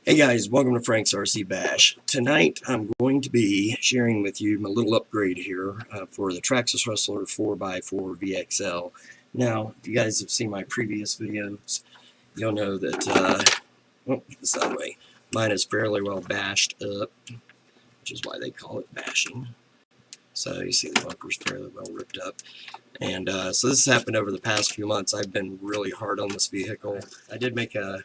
Hey guys, welcome to Frank's RC Bash. Tonight I'm going to be sharing with you my little upgrade here for the Traxxas Rustler 4x4 VXL. Now, if you guys have seen my previous videos, you'll know that, this other way, mine is fairly well bashed up, which is why they call it bashing. So you see the bumper's fairly well ripped up. And so this has happened over the past few months. I've been really hard on this vehicle. I did make a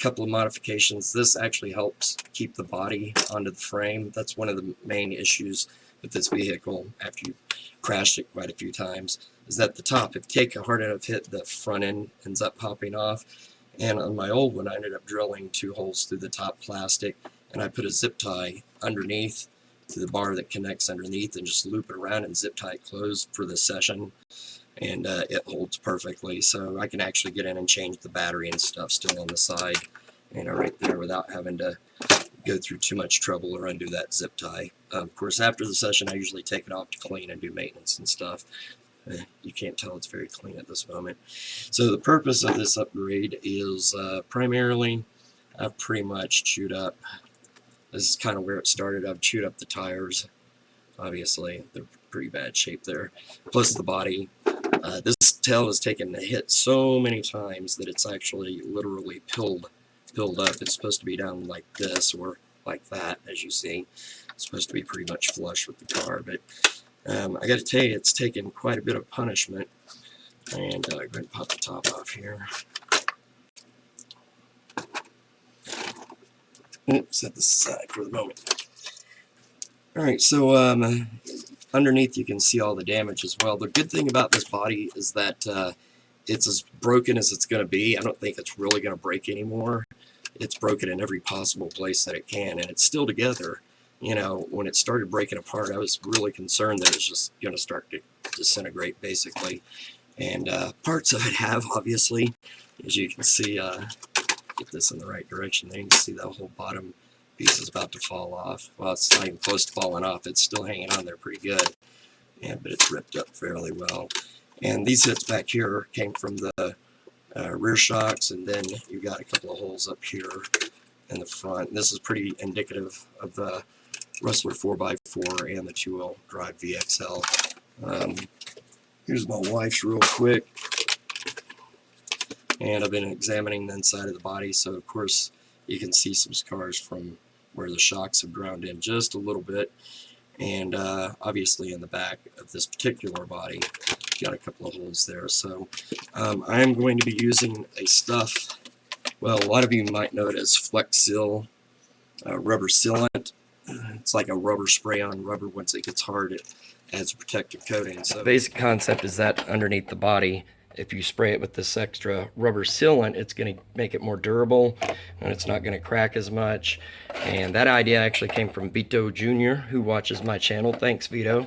couple of modifications. This actually helps keep the body onto the frame. That's one of the main issues with this vehicle after you crashed it quite a few times, is that the top, if you take a hard enough hit, the front end ends up popping off. And on my old one, I ended up drilling 2 holes through the top plastic, and I put a zip tie underneath to the bar that connects underneath and just loop it around and zip tie it closed for the session. And it holds perfectly, so I can actually get in and change the battery and stuff still on the side, right there, without having to go through too much trouble or undo that zip tie. Of course, after the session, I usually take it off to clean and do maintenance and stuff. You can't tell it's very clean at this moment. So the purpose of this upgrade is primarily, I've pretty much chewed up. This is kind of where it started. I've chewed up the tires. Obviously, they're pretty bad shape there. Plus the body. This tail has taken a hit so many times that it's actually literally pilled up. It's supposed to be down like this or like that, as you see. It's supposed to be pretty much flush with the car, but I got to tell you, it's taken quite a bit of punishment. And go ahead and pop the top off here. Set this aside for the moment. Alright, so underneath you can see all the damage as well. The good thing about this body is that it's as broken as it's going to be. I don't think it's really going to break anymore. It's broken in every possible place that it can, and it's still together. You know, when it started breaking apart, I was really concerned that it's just going to start to disintegrate, basically. And parts of it have, obviously, as you can see. Get this in the right direction there. You can see the whole bottom piece is about to fall off. Well, it's not even close to falling off. It's still hanging on there pretty good. Yeah, but it's ripped up fairly well. And these hits back here came from the rear shocks, and then you've got a couple of holes up here in the front. And this is pretty indicative of the Rustler 4x4 and the 2-wheel drive VXL. Here's my wife's real quick. And I've been examining the inside of the body, so of course you can see some scars from where the shocks have ground in just a little bit. And obviously in the back of this particular body, got a couple of holes there. So I'm going to be using a stuff, well, a lot of you might know it as Flex Seal rubber sealant. It's like a rubber spray on rubber. Once it gets hard, it adds a protective coating. So the basic concept is that underneath the body, if you spray it with this extra rubber sealant, it's going to make it more durable, and it's not going to crack as much. And that idea actually came from Vito Jr, who watches my channel. Thanks, Vito.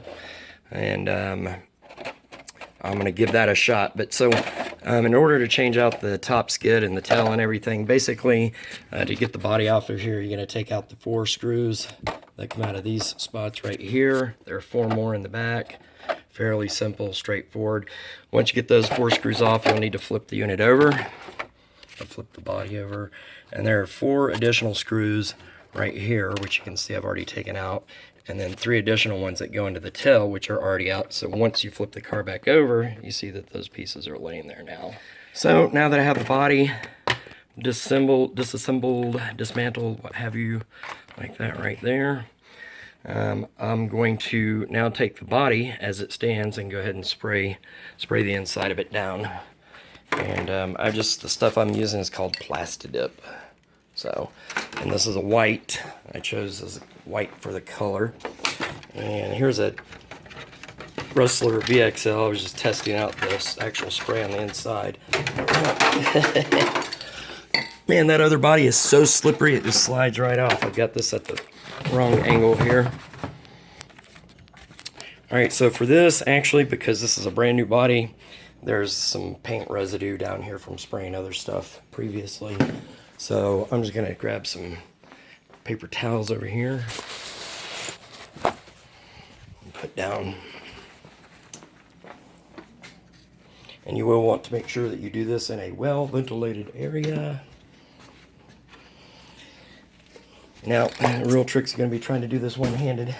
And I'm going to give that a shot. But so in order to change out the top skid and the tail and everything, basically to get the body off of here, you're going to take out the 4 screws that come out of these spots right here. There are 4 more in the back. Fairly simple, straightforward. Once you get those 4 screws off, you'll need to flip the unit over. I'll flip the body over. And there are 4 additional screws right here, which you can see I've already taken out. And then 3 additional ones that go into the tail, which are already out. So once you flip the car back over, you see that those pieces are laying there now. So now that I have the body disassembled, dismantled, what have you, like that right there, I'm going to now take the body as it stands and go ahead and spray the inside of it down. And the stuff I'm using is called Plastidip. So, and this is a white. I chose as white for the color. And here's a Rustler VXL. I was just testing out this actual spray on the inside. Man, that other body is so slippery it just slides right off. I've got this at the wrong angle here. Alright, so for this, actually, because this is a brand new body, there's some paint residue down here from spraying other stuff previously. So I'm just going to grab some paper towels over here and put down. And you will want to make sure that you do this in a well-ventilated area. Now, the real trick's going to be trying to do this one-handed.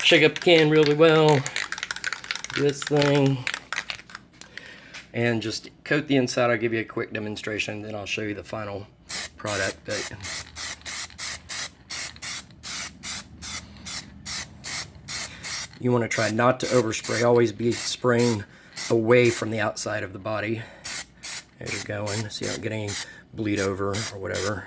Shake up the can really well. Do this thing. And just coat the inside. I'll give you a quick demonstration, then I'll show you the final product. But you want to try not to overspray. Always be spraying away from the outside of the body as you're going, so you don't get any bleed over or whatever.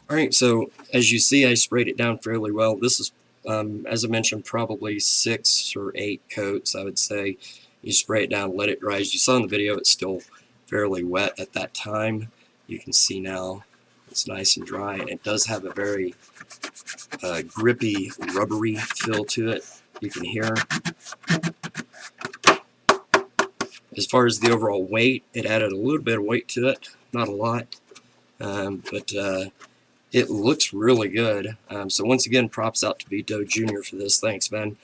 Alright, so as you see, I sprayed it down fairly well. This is, as I mentioned, probably 6 or 8 coats, I would say. You spray it down, let it dry. As you saw in the video, it's still fairly wet at that time. You can see now it's nice and dry, and it does have a very grippy, rubbery feel to it. You can hear. As far as the overall weight, it added a little bit of weight to it, not a lot, but it looks really good. So once again, props out to Vito Jr. for this. Thanks, man.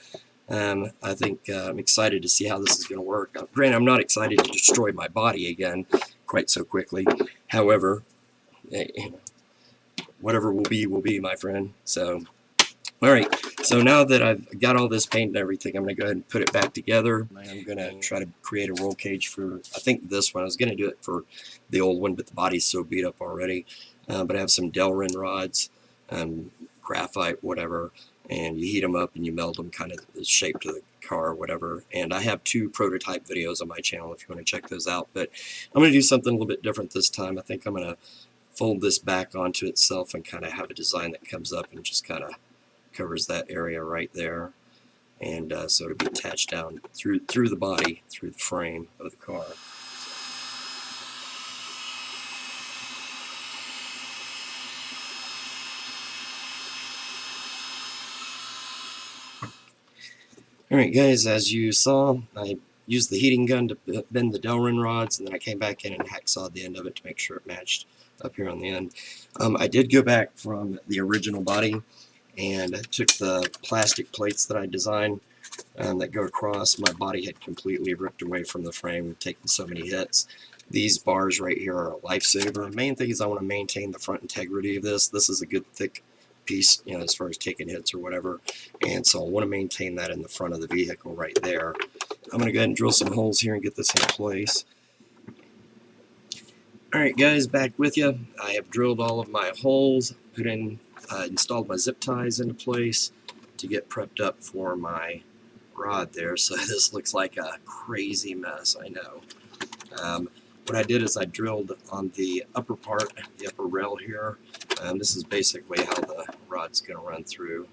I think I'm excited to see how this is going to work. Granted, I'm not excited to destroy my body again quite so quickly. However, whatever will be, my friend. So, alright, so now that I've got all this paint and everything, I'm going to go ahead and put it back together. I'm going to try to create a roll cage for, I think, this one. I was going to do it for the old one, but the body's so beat up already. But I have some Delrin rods, graphite, whatever, and you heat them up and you meld them kind of the shape to the car or whatever. And I have 2 prototype videos on my channel if you want to check those out. But I'm going to do something a little bit different this time. I think I'm going to fold this back onto itself and kind of have a design that comes up and just kind of covers that area right there. And so it'll be attached down through the body, through the frame of the car. Alright guys, as you saw, I used the heating gun to bend the Delrin rods, and then I came back in and hacksawed the end of it to make sure it matched up here on the end. I did go back from the original body, and I took the plastic plates that I designed that go across. My body had completely ripped away from the frame, taken so many hits. These bars right here are a lifesaver. The main thing is I want to maintain the front integrity of this. This is a good thick piece, you know, as far as taking hits or whatever, and so I want to maintain that in the front of the vehicle right there. I'm going to go ahead and drill some holes here and get this in place. Alright guys, back with you. I have drilled all of my holes, installed my zip ties into place to get prepped up for my rod there. So this looks like a crazy mess, I know. What I did is I drilled on the upper part, the upper rail here. This is basically how the rod's going to run through.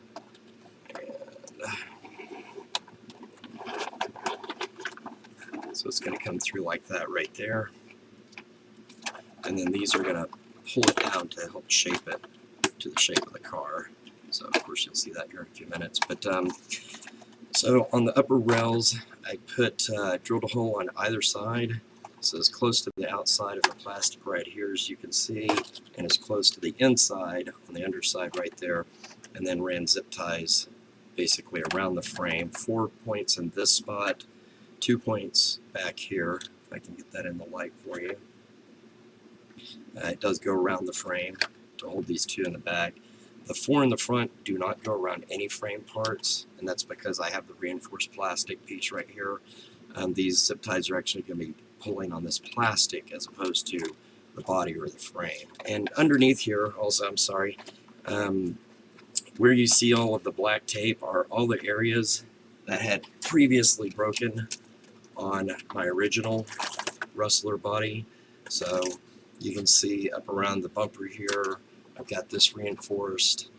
And so it's going to come through like that right there. And then these are going to pull it down to help shape it to the shape of the car. So of course you'll see that here in a few minutes. But so on the upper rails, I drilled a hole on either side. So as close to the outside of the plastic right here as you can see, and as close to the inside on the underside right there, and then ran zip ties basically around the frame. 4 points in this spot, 2 points back here, if I can get that in the light for you. It does go around the frame to hold these 2 in the back. The 4 in the front do not go around any frame parts, and that's because I have the reinforced plastic piece right here. These zip ties are actually going to be pulling on this plastic as opposed to the body or the frame. And underneath here also, I'm sorry, where you see all of the black tape are all the areas that had previously broken on my original Rustler body. So you can see up around the bumper here, I've got this reinforced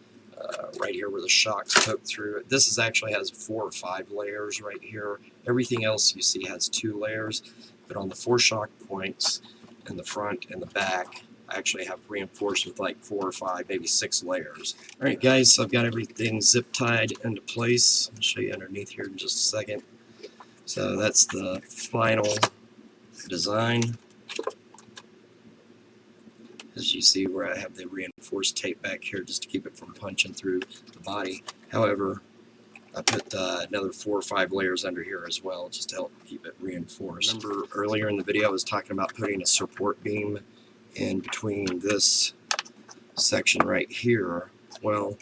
right here where the shocks poke through. This actually has 4 or 5 layers right here. Everything else you see has 2 layers. But on the 4 shock points in the front and the back, I actually have reinforced with like 4 or 5, maybe 6 layers. Alright guys, so I've got everything zip tied into place. I'll show you underneath here in just a second. So that's the final design. As you see where I have the reinforced tape back here just to keep it from punching through the body. However, I put another 4 or 5 layers under here as well just to help keep it reinforced. Remember earlier in the video I was talking about putting a support beam in between this section right here, well,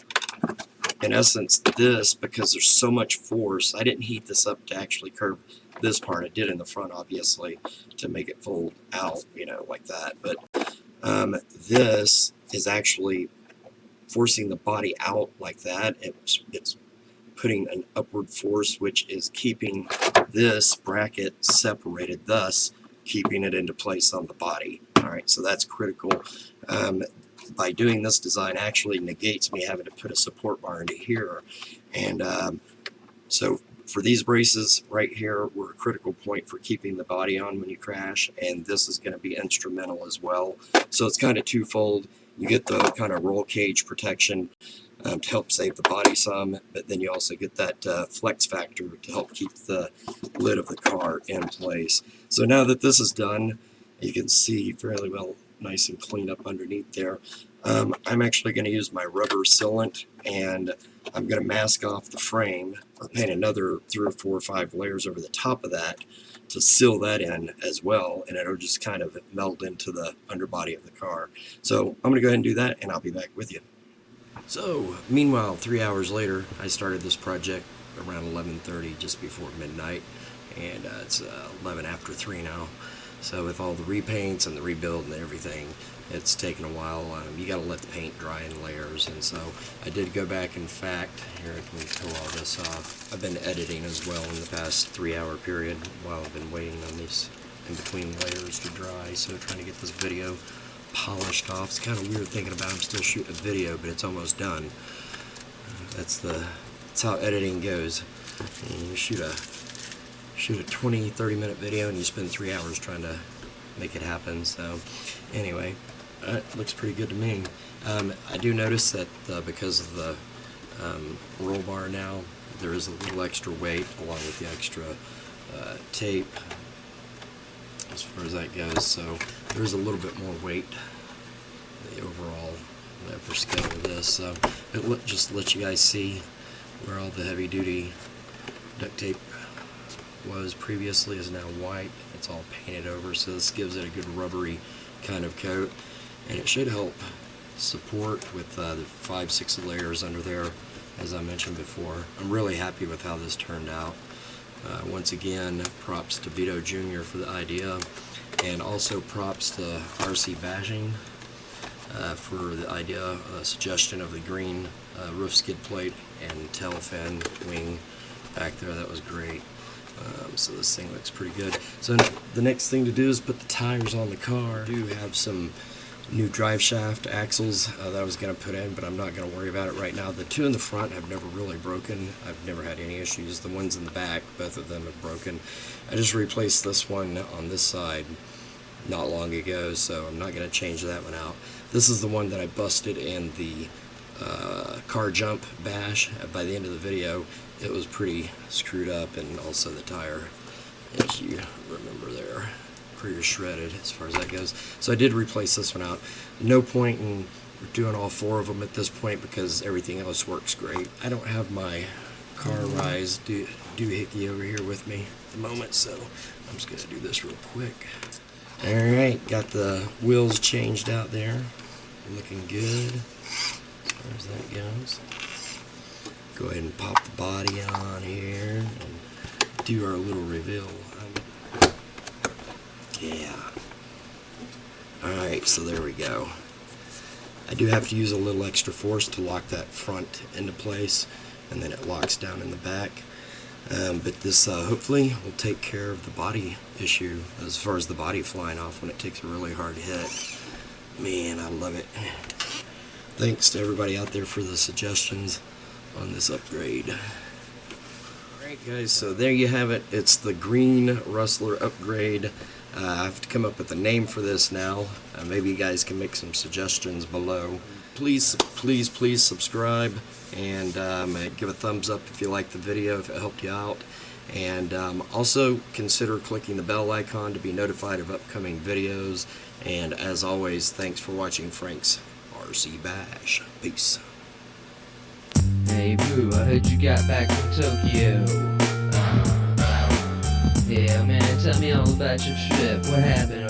in essence, this, because there's so much force, I didn't heat this up to actually curve this part. I did in the front, obviously, to make it fold out, you know, like that. But this is actually forcing the body out like that. It's putting an upward force, which is keeping this bracket separated, thus keeping it into place on the body. All right, so that's critical. By doing this design actually negates me having to put a support bar into here. And so for these braces right here were a critical point for keeping the body on when you crash, and this is going to be instrumental as well. So it's kind of twofold. You get the kind of roll cage protection to help save the body some, but then you also get that flex factor to help keep the lid of the car in place. So now that this is done, you can see fairly well nice and clean up underneath there. I'm actually going to use my rubber sealant, and I'm going to mask off the frame or paint another 3 or 4 or 5 layers over the top of that to seal that in as well, and it'll just kind of meld into the underbody of the car. So I'm going to go ahead and do that, and I'll be back with you. So meanwhile, 3 hours later, I started this project around 11:30, just before midnight, and it's 11 after 3 now. So with all the repaints and the rebuild and everything, it's taken a while. You got to let the paint dry in layers, and so I did go back. In fact, here I can pull all this off. I've been editing as well in the past 3-hour period while I've been waiting on these in between layers to dry. So trying to get this video polished off. It's kind of weird thinking about I'm still shooting a video, but it's almost done. That's how editing goes. And you shoot a 20-30 minute video and you spend 3 hours trying to make it happen. So anyway, it looks pretty good to me. I do notice that because of the roll bar now, there is a little extra weight along with the extra tape as far as that goes, so there's a little bit more weight in the overall upper scale of this. So it just lets you guys see where all the heavy duty duct tape was previously is now white. It's all painted over, so this gives it a good rubbery kind of coat, and it should help support with the 5-6 layers under there, as I mentioned before. I'm really happy with how this turned out. Once again, props to Vito Jr. for the idea, and also props to RC Bashing for the idea, suggestion of the green roof skid plate and tail fin wing back there. That was great. So this thing looks pretty good. So the next thing to do is put the tires on the car. I do have some new drive shaft axles that I was going to put in, but I'm not going to worry about it right now. The 2 in the front have never really broken. I've never had any issues. The ones in the back, both of them have broken. I just replaced this one on this side not long ago, so I'm not going to change that one out. This is the one that I busted in the car jump bash. By the end of the video, it was pretty screwed up, and also the tire, as you remember there, pretty shredded as far as that goes. So I did replace this one out. No point in doing all 4 of them at this point because everything else works great. I don't have my car rise doohickey over here with me at the moment, so I'm just going to do this real quick. Alright, got the wheels changed out there. Looking good as far as that goes. Go ahead and pop the body on here and do our little reveal. Yeah. Alright, so there we go. I do have to use a little extra force to lock that front into place, and then it locks down in the back. But this hopefully will take care of the body issue as far as the body flying off when it takes a really hard hit. Man, I love it. Thanks to everybody out there for the suggestions on this upgrade. Alright guys, so there you have it. It's the green Rustler upgrade. I have to come up with a name for this now. Maybe you guys can make some suggestions below. Please subscribe, and give a thumbs up if you liked the video, if it helped you out. And also consider clicking the bell icon to be notified of upcoming videos. And as always, thanks for watching Frank's RC Bash. Peace. Hey boo, I heard you got back from Tokyo. Yeah man, tell me all about your trip. What happened?